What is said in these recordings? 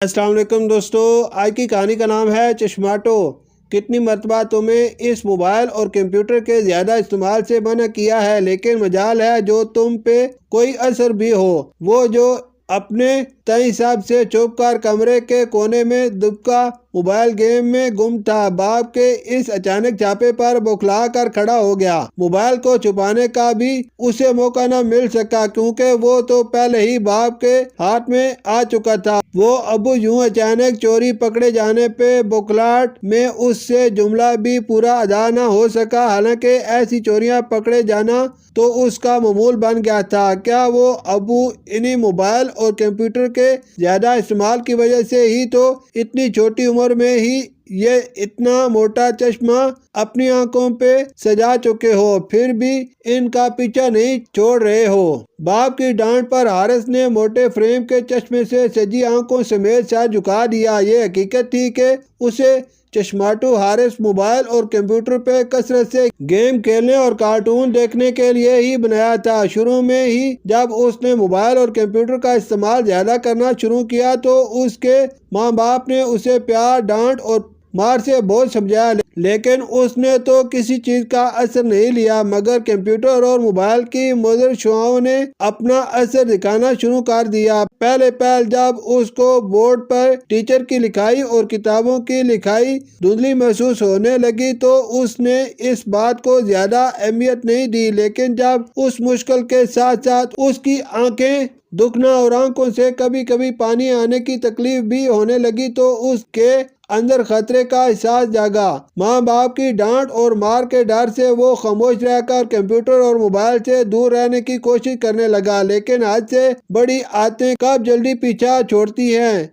السلام علیکم دوستو، آج کی کہانی کا نام ہے چشماٹو۔ کتنی مرتبہ تمہیں اس موبائل اور کمپیوٹر کے زیادہ استعمال سے منع کیا ہے، لیکن مجال ہے جو تم پہ کوئی اثر بھی ہو۔ وہ جو اپنے تئیں حساب سے چپ کر کمرے کے کونے میں دبکا موبائل گیم میں گم تھا، باپ کے اس اچانک چھاپے پر بوکھلا کر کھڑا ہو گیا۔ موبائل کو چھپانے کا بھی اسے موقع نہ مل سکا، کیونکہ وہ تو پہلے ہی باپ کے ہاتھ میں آ چکا تھا۔ وہ ابو یوں اچانک چوری پکڑے جانے پہ بوکھلاہٹ میں اس سے جملہ بھی پورا ادا نہ ہو سکا، حالانکہ ایسی چوریاں پکڑے جانا تو اس کا معمول بن گیا تھا۔ کیا وہ ابو انہی موبائل اور کمپیوٹر کے زیادہ استعمال کی وجہ سے ہی تو اتنی چھوٹی عمر میں ہی یہ اتنا موٹا چشمہ اپنی آنکھوں پہ سجا چکے ہو، پھر بھی ان کا پیچھا نہیں چھوڑ رہے ہو؟ باپ کی ڈانٹ پر حارث نے موٹے فریم کے چشمے سے سجی آنکھوں سمیت سر جھکا دیا۔ یہ حقیقت تھی کہ اسے چشماٹو حارث موبائل اور کمپیوٹر پہ کثرت سے گیم کھیلنے اور کارٹون دیکھنے کے لیے ہی بنایا تھا۔ شروع میں ہی جب اس نے موبائل اور کمپیوٹر کا استعمال زیادہ کرنا شروع کیا تو اس کے ماں باپ نے اسے پیار، ڈانٹ اور مار سے بہت سمجھایا، لیکن اس نے تو کسی چیز کا اثر نہیں لیا، مگر کمپیوٹر اور موبائل کی مضر شعاؤں نے اپنا اثر دکھانا شروع کر دیا۔ پہلے جب اس کو بورڈ پر ٹیچر کی لکھائی اور کتابوں کی لکھائی دھندلی محسوس ہونے لگی تو اس نے اس بات کو زیادہ اہمیت نہیں دی، لیکن جب اس مشکل کے ساتھ ساتھ اس کی آنکھیں دکھنا اور آنکھوں سے کبھی کبھی پانی آنے کی تکلیف بھی ہونے لگی تو اس کے اندر خطرے کا احساس جاگا۔ ماں باپ کی ڈانٹ اور مار کے ڈر سے وہ خاموش رہ کر کمپیوٹر اور موبائل سے دور رہنے کی کوشش کرنے لگا، لیکن حد سے بڑی عادتیں کب جلدی پیچھا چھوڑتی ہیں۔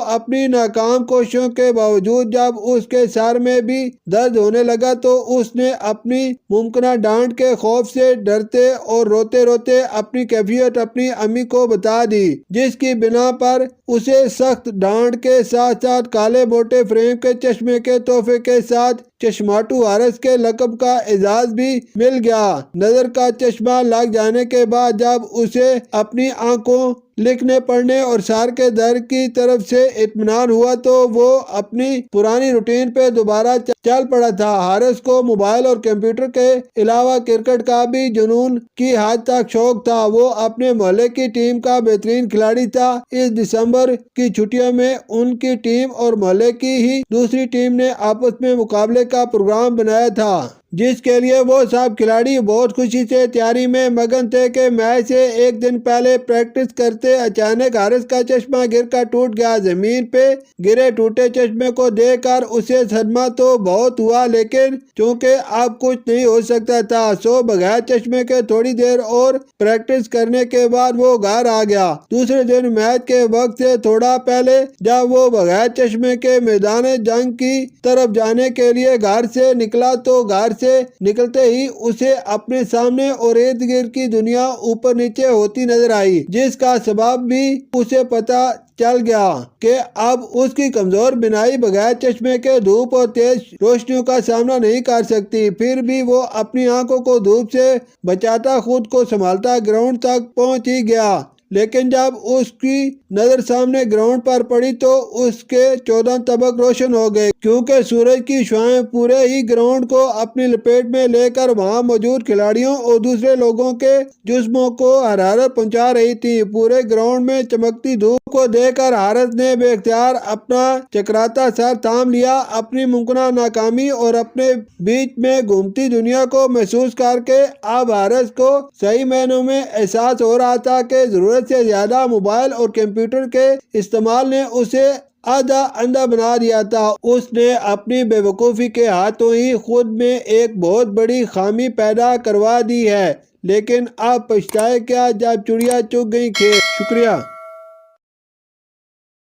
اپنی ناکام کوششوں کے باوجود جب اس کے سر میں بھی درد ہونے لگا تو اس نے اپنی ممکنہ ڈانٹ کے خوف سے ڈرتے اور روتے روتے اپنی کیفیت اپنی امی کو بتا دی، جس کی بنا پر اسے سخت ڈانٹ کے ساتھ ساتھ کالے موٹے فریم کے چشمے کے تحفے کے ساتھ چشماٹو حارث کے لقب کا اعزاز بھی مل گیا۔ نظر کا چشمہ لگ جانے کے بعد جب اسے اپنی آنکھوں، لکھنے پڑھنے اور سر کے درد کی طرف سے اطمینان ہوا تو وہ اپنی پرانی روٹین پہ دوبارہ چل پڑا تھا۔ حارث کو موبائل اور کمپیوٹر کے علاوہ کرکٹ کا بھی جنون کی حد تک شوق تھا۔ وہ اپنے محلے کی ٹیم کا بہترین کھلاڑی تھا۔ اس دسمبر کی چھٹیوں میں ان کی ٹیم اور محلے کی ہی دوسری ٹیم نے آپس میں مقابلے کا پروگرام بنایا تھا، جس کے لیے وہ سب کھلاڑی بہت خوشی سے تیاری میں مگن تھے کہ میچ سے ایک دن پہلے پریکٹس کرتے اچانک حارث کا چشمہ گر کر ٹوٹ گیا۔ زمین پہ گرے ٹوٹے چشمے کو دیکھ کر اسے صدمہ تو بہت ہوا، لیکن چونکہ اب کچھ نہیں ہو سکتا تھا بغیر چشمے کے تھوڑی دیر اور پریکٹس کرنے کے بعد وہ گھر آ گیا۔ دوسرے دن میچ کے وقت سے تھوڑا پہلے جب وہ بغیر چشمے کے میدان جنگ کی طرف جانے کے لیے گھر سے نکلا تو گھر سے نکلتے ہی اسے اپنے سامنے اور ارد گرد کی دنیا اوپر نیچے ہوتی نظر آئی، جس کا سبب بھی اسے پتا چل گیا کہ اب اس کی کمزور بینائی بغیر چشمے کے دھوپ اور تیز روشنیوں کا سامنا نہیں کر سکتی۔ پھر بھی وہ اپنی آنکھوں کو دھوپ سے بچاتا خود کو سنبھالتا گراؤنڈ تک پہنچ ہی گیا، لیکن جب اس کی نظر سامنے گراؤنڈ پر پڑی تو اس کے 14 طبق روشن ہو گئے، کیونکہ سورج کی شعاعیں پورے ہی گراؤنڈ کو اپنی لپیٹ میں لے کر وہاں موجود کھلاڑیوں اور دوسرے لوگوں کے جسموں کو حرارت پہنچا رہی تھی۔ پورے گراؤنڈ میں چمکتی دھوپ کو دیکھ کر حارث نے بے اختیار اپنا چکراتا سر تھام لیا۔ اپنی ممکنہ ناکامی اور اپنے بیچ میں گھومتی دنیا کو محسوس کر کے اب حارث کو صحیح معنوں میں احساس ہو رہا تھا کہ ضرورت سے زیادہ موبائل اور کمپیوٹر کے استعمال نے اسے آدھا اندھا بنا دیا تھا۔ اس نے اپنی بے وقوفی کے ہاتھوں ہی خود میں ایک بہت بڑی خامی پیدا کروا دی ہے، لیکن اب پچھتائے کیا جب چڑیا چگ گئی کھیت۔ شکریہ۔